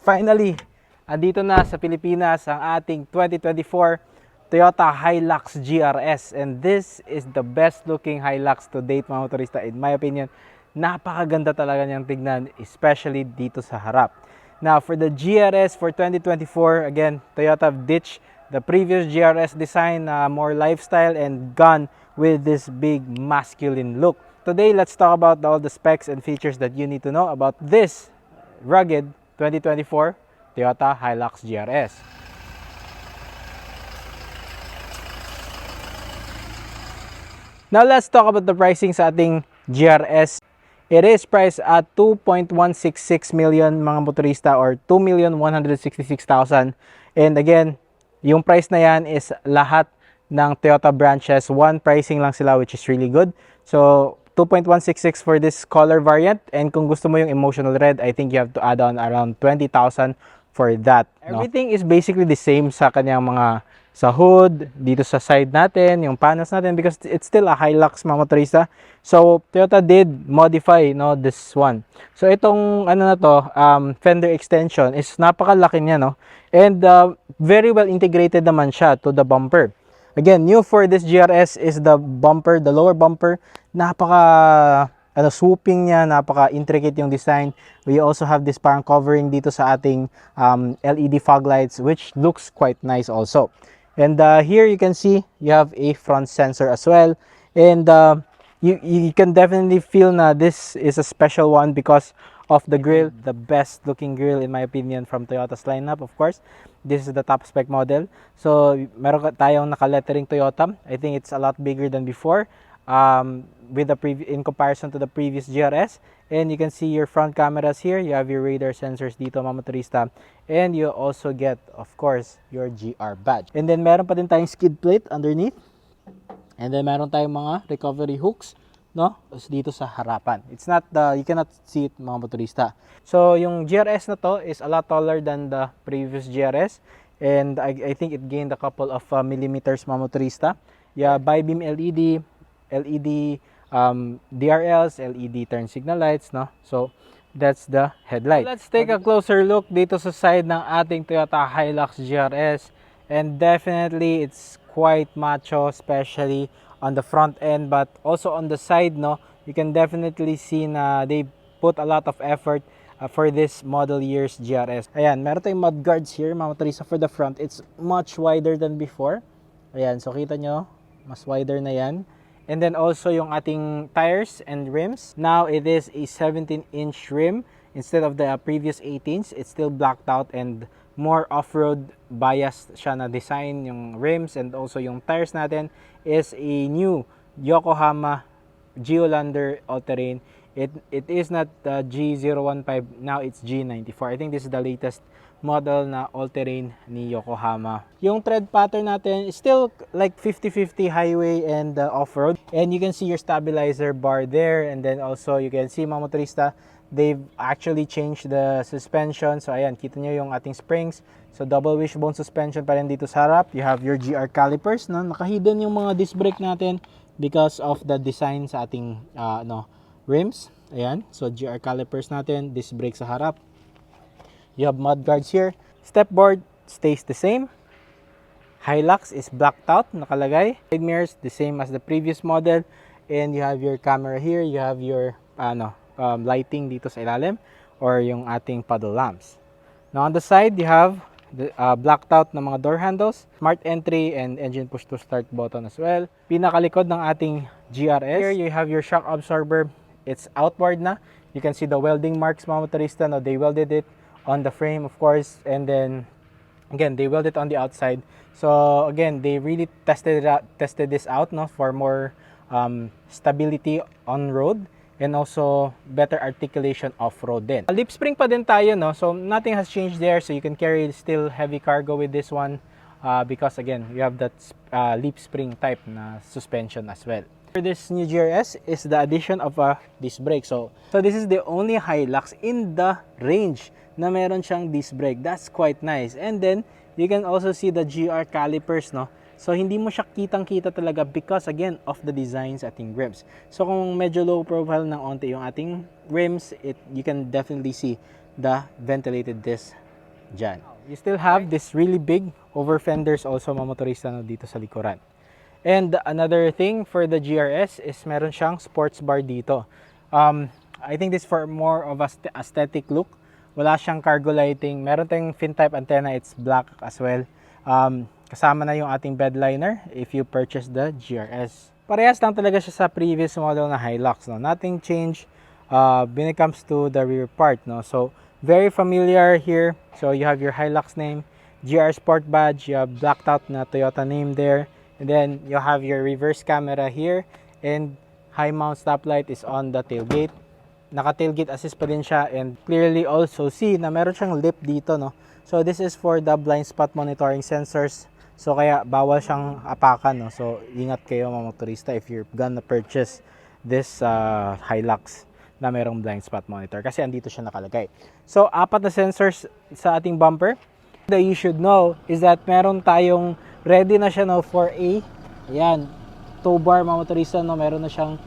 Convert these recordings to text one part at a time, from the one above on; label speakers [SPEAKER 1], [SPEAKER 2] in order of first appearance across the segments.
[SPEAKER 1] Finally, andito na sa Pilipinas ang ating 2024 Toyota Hilux GR-S, and this is the best looking Hilux to date mga motorista. In my opinion, napakaganda talaga niyang tignan, especially dito sa harap. Now, for the GR-S for 2024, again, Toyota ditched the previous GR-S design, more lifestyle, and gone with this big masculine look. Today, let's talk about all the specs and features that you need to know about this rugged 2024 Toyota Hilux GR-S. Now let's talk about the pricing sa ating GR-S. It is priced at 2.166 million mga motorista, or 2,166,000. And again, yung price na yan is lahat ng Toyota branches. One pricing lang sila, which is really good. So 2.166 for this color variant, and kung gusto mo yung emotional red, I think you have to add on around 20,000 for that. No? Everything is basically the same sa kanyang mga sa hood, dito sa side natin, yung panels natin, because it's still a Hilux mga motorista. So Toyota did modify, no, this one. So itong ano na to, fender extension is napakalaki niya, no, and very well integrated naman siya to the bumper. Again, new for this GR-S is the bumper, the lower bumper. Napaka swooping niya, napaka intricate yung design. We also have this parang covering dito sa ating LED fog lights, which looks quite nice also. And here you can see you have a front sensor as well, and you can definitely feel na this is a special one because of the grille, the best looking grille in my opinion from Toyota's lineup. Of course, this is the top spec model. So meron tayong naka-lettering Toyota. I think it's a lot bigger than before, with the in comparison to the previous GR-S. And you can see your front cameras here. You have your radar sensors dito mga motorista, and you also get, of course, your GR badge. And then meron pa din tayong skid plate underneath, and then meron tayong mga recovery hooks, no, dito sa harapan. It's not you cannot see it mga motorista. So yung GR-S na to is a lot taller than the previous GR-S, and I think it gained a couple of millimeters mga motorista. Yeah, bi-beam LED, DRLs, LED turn signal lights, no? So that's the headlight. So let's take a closer look dito sa side ng ating Toyota Hilux GR-S, and definitely it's quite macho, especially on the front end, but also on the side, no, you can definitely see na they put a lot of effort for this model year's GR-S. Ayan, meron tayong mud guards here mga motorista for the front. It's much wider than before. Ayan, so kita nyo, mas wider na yan. And then also yung ating tires and rims. Now it is a 17-inch rim instead of the previous 18s. It's still blacked out and more off-road biased siya na design yung rims, and also yung tires natin is a new Yokohama Geolander all-terrain. It is not the G015, now it's G94. I think this is the latest model na all-terrain ni Yokohama. Yung tread pattern natin is still like 50-50 highway and off-road. And you can see your stabilizer bar there, and then also you can see mga motorista, they've actually changed the suspension. So ayan, kita nyo yung ating springs. So double wishbone suspension pa rin dito sa harap. You have your GR calipers, no? Naka-hidden yung mga disc brake natin because of the design sa ating rims. Ayan, so GR calipers natin, disc brake sa harap. You have mud guards here. Step board stays the same. Hilux is blacked out, nakalagay. Side mirrors, the same as the previous model. And you have your camera here. You have your lighting dito sa ilalim, or yung ating paddle lamps. Now on the side, you have the blacked out na mga door handles, smart entry, and engine push to start button as well. Pinakalikod ng ating GR-S. Here you have your shock absorber. It's outward na. You can see the welding marks mga motorista. No, they welded it on the frame, of course, and then again they welded it on the outside. So again, they really tested this out, no, for more stability on road, and also better articulation off-road din. Lip spring pa din tayo, no? So nothing has changed there. So you can carry still heavy cargo with this one, because again, you have that lip spring type na suspension as well. For this new GR-S is the addition of a disc brake. So this is the only Hilux in the range na meron siyang disc brake. That's quite nice. And then you can also see the GR calipers, no? So hindi mo siya kitang-kita talaga because again of the designs ating rims. So kung medyo low profile ng onte yung ating rims, you can definitely see the ventilated disc dyan. You still have this really big over fenders also mga motorista no, dito sa likuran. And another thing for the GRS is meron siyang sports bar dito. I think this for more of a aesthetic look. Wala siyang cargo lighting. Meron tayong fin type antenna, it's black as well. Kasama na yung ating bed liner if you purchase the GRS. Parehas lang talaga siya sa previous model na Hilux. No? Nothing changed when it comes to the rear part. No? So, very familiar here. So, you have your Hilux name, GR Sport badge, you have blacked out na Toyota name there. And then, you have your reverse camera here. And high mount stoplight is on the tailgate. Naka-tailgate assist pa din siya. And clearly also see na meron siyang lip dito. No? So, this is for the blind spot monitoring sensors. So, kaya bawal siyang apakan. No? So, ingat kayo mga motorista if you're gonna purchase this Hilux na merong blind spot monitor. Kasi andito siya nakalagay. So, 4 na sensors sa ating bumper. That you should know is that meron tayong ready na siya no, for a ayan, tow bar mga motorista. No? Meron na siyang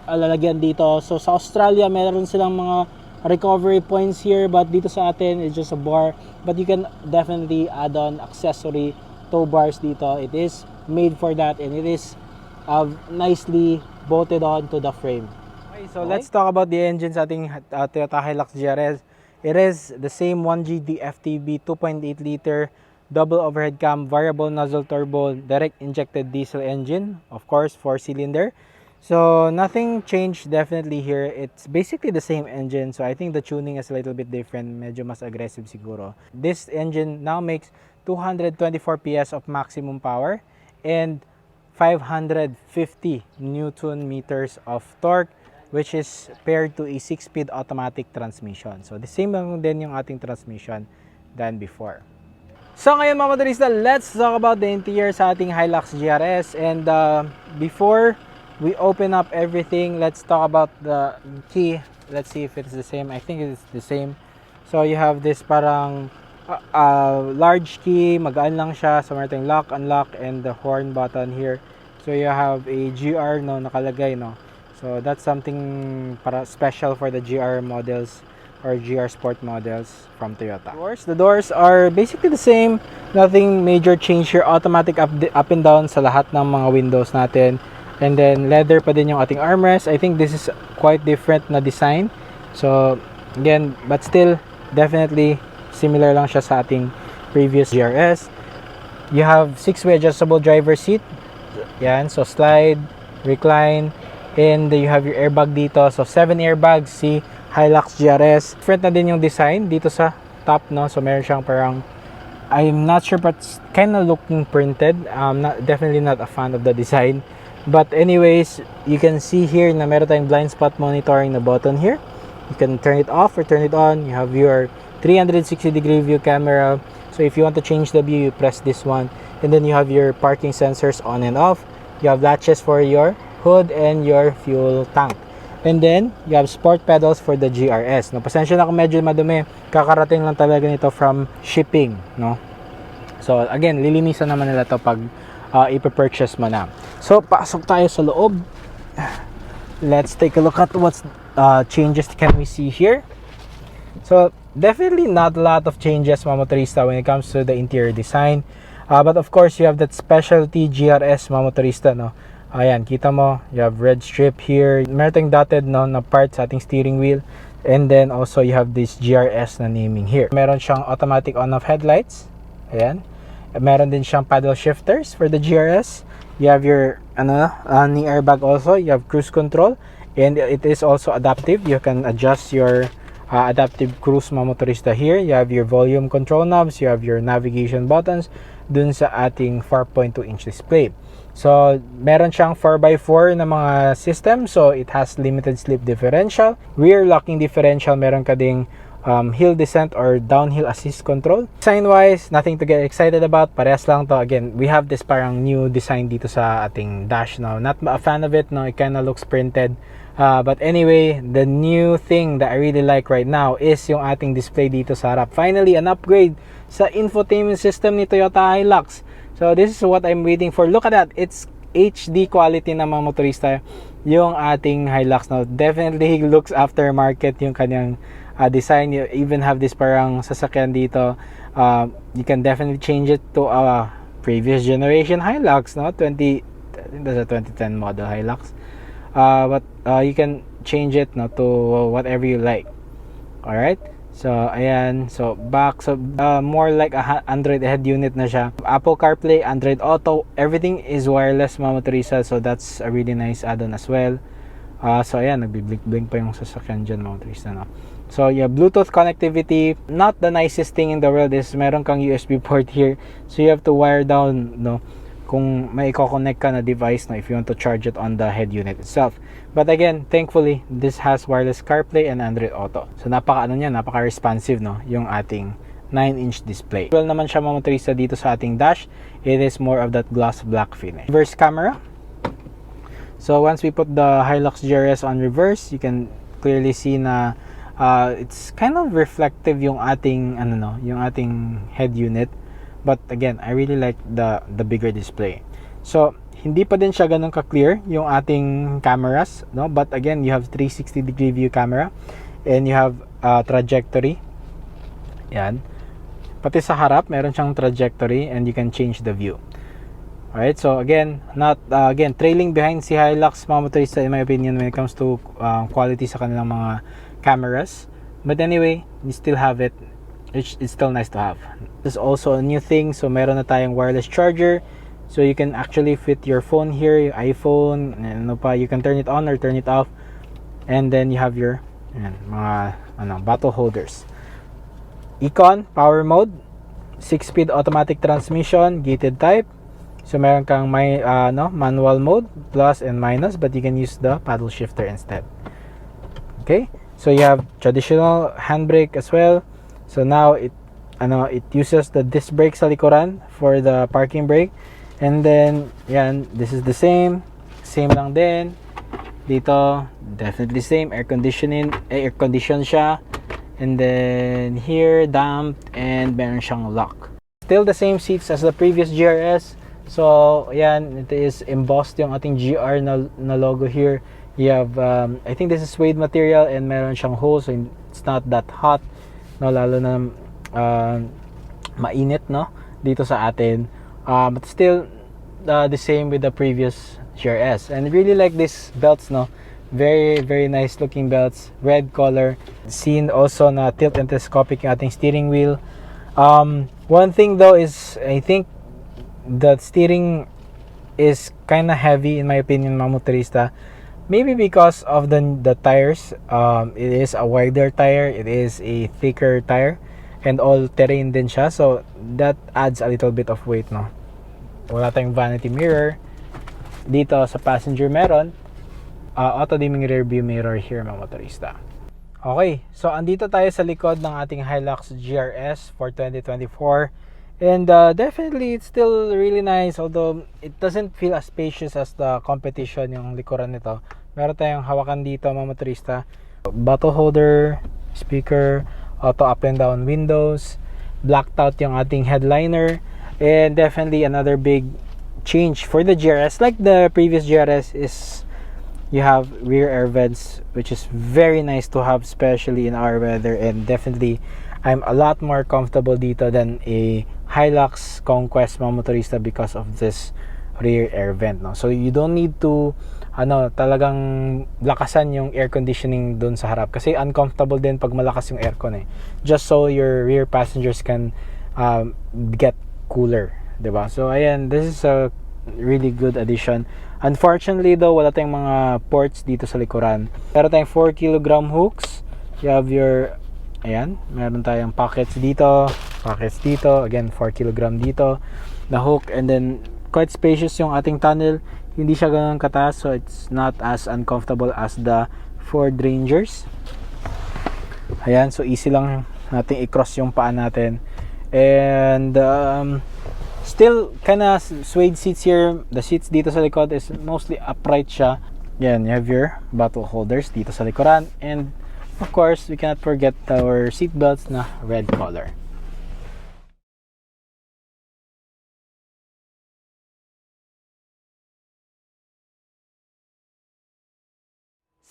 [SPEAKER 1] lalagyan dito. So, sa Australia, meron silang mga recovery points here, but dito sa atin it's just a bar, but you can definitely add on accessory tow bars dito. It is made for that and it is nicely bolted on to the frame. Okay, so let's talk about the engine sa ating Toyota Hilux GR-S. It is the same 1G DFTB 2.8 liter double overhead cam variable nozzle turbo direct injected diesel engine, of course 4-cylinder. So, nothing changed definitely here. It's basically the same engine. So, I think the tuning is a little bit different. Medyo mas aggressive siguro. This engine now makes 224 PS of maximum power and 550 Newton meters of torque, which is paired to a 6-speed automatic transmission. So, the same lang din yung ating transmission than before. So, ngayon mga motorista, let's talk about the interior sa ating Hilux GR-S. And before we open up everything, let's talk about the key. Let's see if it's the same. I think it's the same. So you have this parang large key, magaan lang siya. So meron tayong lock, unlock, and the horn button here. So you have a GR no nakalagay no. So that's something para special for the GR models or GR Sport models from Toyota. The doors are basically the same. Nothing major change here. Automatic up and down sa lahat ng mga windows natin. And then leather pa din yung ating armrest. I think this is quite different na design. So again, but still definitely similar lang siya sa ating previous GR-S. You have 6-way adjustable driver seat. Yan, so slide, recline, and you have your airbag dito. So 7 airbags, see Hilux GR-S. Different na din yung design dito sa top, no. So meron siyang parang, I'm not sure but kind of looking printed. Definitely not a fan of the design. But anyways, you can see here na meron tayong blind spot monitoring na button here. You can turn it off or turn it on. You have your 360-degree view camera. So if you want to change the view, you press this one. And then you have your parking sensors on and off. You have latches for your hood and your fuel tank. And then, you have sport pedals for the GR-S. No, pasensya na kung medyo madumi. Kakarating lang talaga nito from shipping. No? So again, lilinisan naman nila to pag ipapurchase mo na. So, pasok tayo sa loob. Let's take a look at what changes can we see here. So, definitely not a lot of changes mga motorista when it comes to the interior design. But of course, you have that specialty GR-S mga motorista. No? Ayan, kita mo, you have red strip here. Meron tayong dotted no, na part sa ating steering wheel. And then also, you have this GR-S na naming here. Meron siyang automatic on-off headlights. Ayan. Meron din siyang paddle shifters for the GR-S. You have your knee airbag also. You have cruise control. And it is also adaptive. You can adjust your adaptive cruise mga motorista here. You have your volume control knobs. You have your navigation buttons dun sa ating 4.2-inch display. So, meron siyang 4x4 na mga system. So, it has limited slip differential. Rear locking differential. Meron ka ding hill descent or downhill assist control. Design wise, nothing to get excited about. Parehas lang to. Again, we have this parang new design dito sa ating dash now. Not a fan of it, no. It kind of looks printed. But anyway, the new thing that I really like right now is yung ating display dito sa harap. Finally, an upgrade sa infotainment system ni Toyota Hilux. So this is what I'm waiting for. Look at that. It's HD quality na mga motorista yung ating Hilux now. Definitely looks aftermarket yung kanyang design. You even have this parang sasakyan dito. You can definitely change it to a previous generation Hilux, no? I think that's a 2010 model Hilux. But you can change it, no, to whatever you like. All right. So ayan, so back, so more like a Android head unit na siya. Apple CarPlay, Android Auto, everything is wireless, Mama Teresa. So that's a really nice add-on as well. So ayan, nagbi-blink-blink pa yung sasakyan dyan, Mama Teresa, no? So yeah, Bluetooth connectivity, not the nicest thing in the world is meron kang USB port here. So you have to wire down, no, kung may i-connect ka na device, no, if you want to charge it on the head unit itself. But again, thankfully, this has wireless CarPlay and Android Auto. So napaka responsive, no, yung ating 9-inch display. Well naman siya, Mama Teresa, dito sa ating dash. It is more of that gloss black finish. Reverse camera. So once we put the Hilux GR-S on reverse, you can clearly see na it's kind of reflective yung ating yung ating head unit. But again, I really like the bigger display. So hindi pa din siya ganun ka-clear yung ating cameras, no? But again, you have 360-degree view camera and you have trajectory. Yan. Pati sa harap, meron siyang trajectory and you can change the view. Alright, so again, again, trailing behind si Hilux, Mama Teresa, in my opinion, when it comes to quality sa kanilang mga cameras. But anyway, you still have it. It's still nice to have. There's also a new thing, so meron na tayong wireless charger. So you can actually fit your phone here, your iPhone, and you can turn it on or turn it off. And then you have your mga bottle holders. Econ, power mode, 6-speed automatic transmission, gated type. So meron kang manual mode, plus and minus, but you can use the paddle shifter instead. Okay? So you have traditional handbrake as well. So now it uses the disc brake sa likuran for the parking brake. And then yan, this is the same lang din. Dito, definitely same, air condition siya. And then here, damp, and meron siyang lock. Still the same seats as the previous GR-S. So, yan, it is embossed yung ating GR na logo here. You have, I think this is suede material and meron siyang hole, so it's not that hot, no, lalo na mainit, no, dito sa atin. But still, the same with the previous GR-S. And I really like these belts, no. Very, very nice looking belts. Red color. Seen also na tilt and telescopic yung ating steering wheel. One thing though is, I think the steering is kind of heavy in my opinion, Mama Teresa. Maybe because of the tires. It is a wider tire. It is a thicker tire. And all-terrain din siya. So, that adds a little bit of weight, no. Wala tayong vanity mirror. Dito sa passenger meron auto-dimming rear view mirror here, Mama Teresa. Okay, so andito tayo sa likod ng ating Hilux GR-S for 2024. And definitely, it's still really nice. Although, it doesn't feel as spacious as the competition, yung likuran nito. Meron tayong hawakan dito, Mama Teresa. Bottle holder, speaker, auto up and down windows, blacked out yung ating headliner, and definitely another big change for the GR-S, like the previous GR-S, is you have rear air vents, which is very nice to have, especially in our weather. And definitely, I'm a lot more comfortable dito than a Hilux Conquest, Mama Teresa, because of this rear air vent, no. So you don't need to talagang lakasan yung air conditioning dun sa harap, kasi uncomfortable din pag malakas yung aircon eh. Just so your rear passengers can get cooler, diba? So ayan, this is a really good addition. Unfortunately though, wala tayong mga ports dito sa likuran. Pero tayong 4 kg hooks. You have your, ayan, meron tayong pockets dito, again 4 kg dito na hook. And then quite spacious yung ating tunnel. Hindi siya ganun kataas, so it's not as uncomfortable as the Ford Rangers. Ayan, so easy lang natin i-cross yung paa natin. And still kinda suede seats here. The seats dito sa likod is mostly upright siya. Yan, you have your bottle holders dito sa likuran. And of course, we cannot forget our seat belts na red color.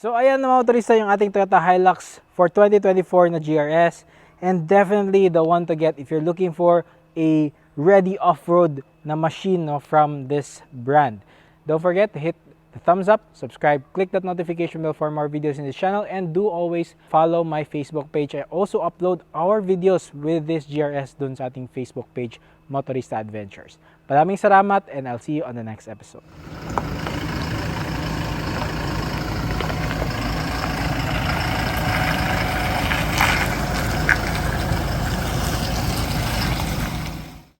[SPEAKER 1] So ayan na mga motorista yung ating Toyota Hilux for 2024 na GRS, and definitely the one to get if you're looking for a ready off-road na machine, no, from this brand. Don't forget to hit the thumbs up, subscribe, click that notification bell for more videos in this channel, and do always follow my Facebook page. I also upload our videos with this GRS dun sa ating Facebook page, Motorista Adventures. Maraming salamat, and I'll see you on the next episode.